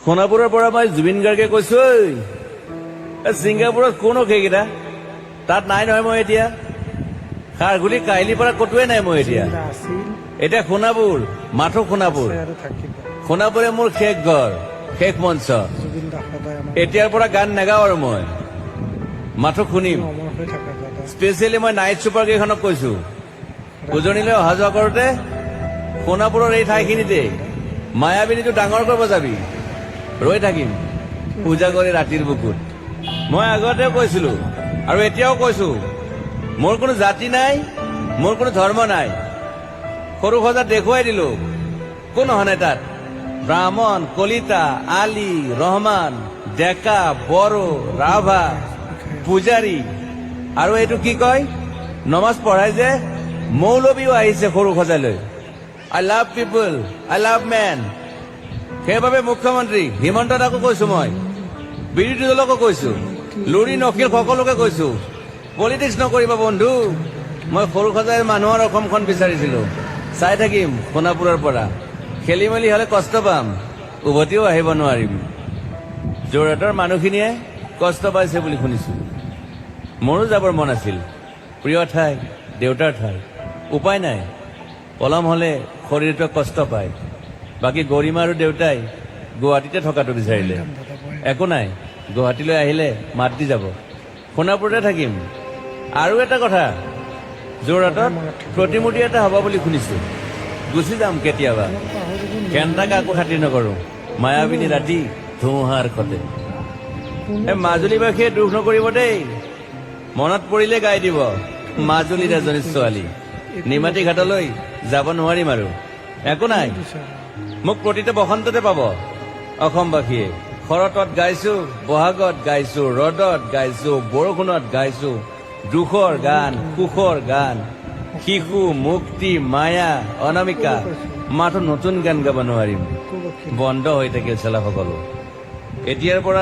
সোণাপুৰৰ পৰা মই জুবিন গাৰ্গে কৈছো, ছিংগাপুৰত কোন সেইকেইটা তাত নাই নহয়। মই এতিয়া খাৰঘুলি কাহিলীৰ পৰা কতোৱে নাই মই এতিয়া। এতিয়া সোণাপুৰ, মাথো সোণাপুৰ। সোণাপুৰে মোৰ শেষ ঘৰ, শেষ মঞ্চ। এতিয়াৰ পৰা গান নাগাওঁ আৰু মই মাথো শুনিম। স্পেচিয়েলি মই নাইট ছুপাৰ কেইখনক কৈছো, উজনিলৈ অহা যোৱা কৰোতে সোণাপুৰৰ এই ঠাইখিনিতে মায়াবিনীটো ডাঙৰকৈ বজাবি, ৰৈ থাকিম উজাগৰি ৰাতিৰ বুকুত। মই আগতেও কৈছিলো আৰু এতিয়াও কৈছো, মোৰ কোনো জাতি নাই, মোৰ কোনো ধৰ্ম নাই। সৰু সজাত দেখুৱাই দিলো কোন অহা নাই তাত। ব্ৰাহ্মণ, কলিতা, আলী, ৰহমান, ডেকা, বড়ো, ৰাভা, পূজাৰী আৰু এইটো কি কয় নমাজ পঢ়াই যে মৌলবীও আহিছে সৰু সজালৈ। I love people, I love man. সেইবাবে মুখ্যমন্ত্ৰী হিমন্ত দাকো কৈছো, মই বিৰোধী দলকো কৈছো, লুৰি নকিল সকলোকে কৈছো, পলিটিক্স নকৰিবা বন্ধু। মই সৰু সজাই মানুহৰ অসমখন বিচাৰিছিলো। চাই থাকিম সোণাপুৰৰ পৰা। খেলি মেলি হলে কষ্ট পাম, উভতিও আহিব নোৱাৰিম। যোৰহাটৰ মানুহখিনিয়ে কষ্ট পাইছে বুলি শুনিছো। মোৰো যাবৰ মন আছিল, প্ৰিয় ঠাই, দেউতাৰ ঠাই। উপায় নাই, পলম হলে শৰীৰটোৱে কষ্ট পায়। বাকী গৰিমা আৰু দেউতাই গুৱাহাটীতে থকাটো বিচাৰিলে। একো নাই, গুৱাহাটীলৈ আহিলে মাত দি যাব। সোণাপুৰতে থাকিম। আৰু এটা কথা, যোৰহাটত প্ৰতিমূৰ্তি এটা হ'ব বুলি শুনিছো। গুচি যাম কেতিয়াবা, কেন্তা কাকো খাতিৰ নকৰো। মায়াবিনী ৰাতি ধুমুহাৰ খতে। মাজুলীবাসীয়ে দুখ নকৰিব দেই, মনত পৰিলে গাই দিব মাজুলীৰ এজনী ছোৱালী। নিমাতী ঘাটলৈ যাব নোৱাৰিম আৰু। একো নাই, মোক প্ৰতিটো বসন্ততে পাব অসমবাসীয়ে। শৰতত গাইছো, বহাগত গাইছো, ৰদত গাইছো, বৰষুণত গাইছো, দুখৰ গান, সুখৰ গান, শিশু, মুক্তি, মায়া, অনামিকা। মাথো নতুন গান গাব নোৱাৰিম, বন্ধ হৈ থাকিল চেলা সকলো। এতিয়াৰ পৰা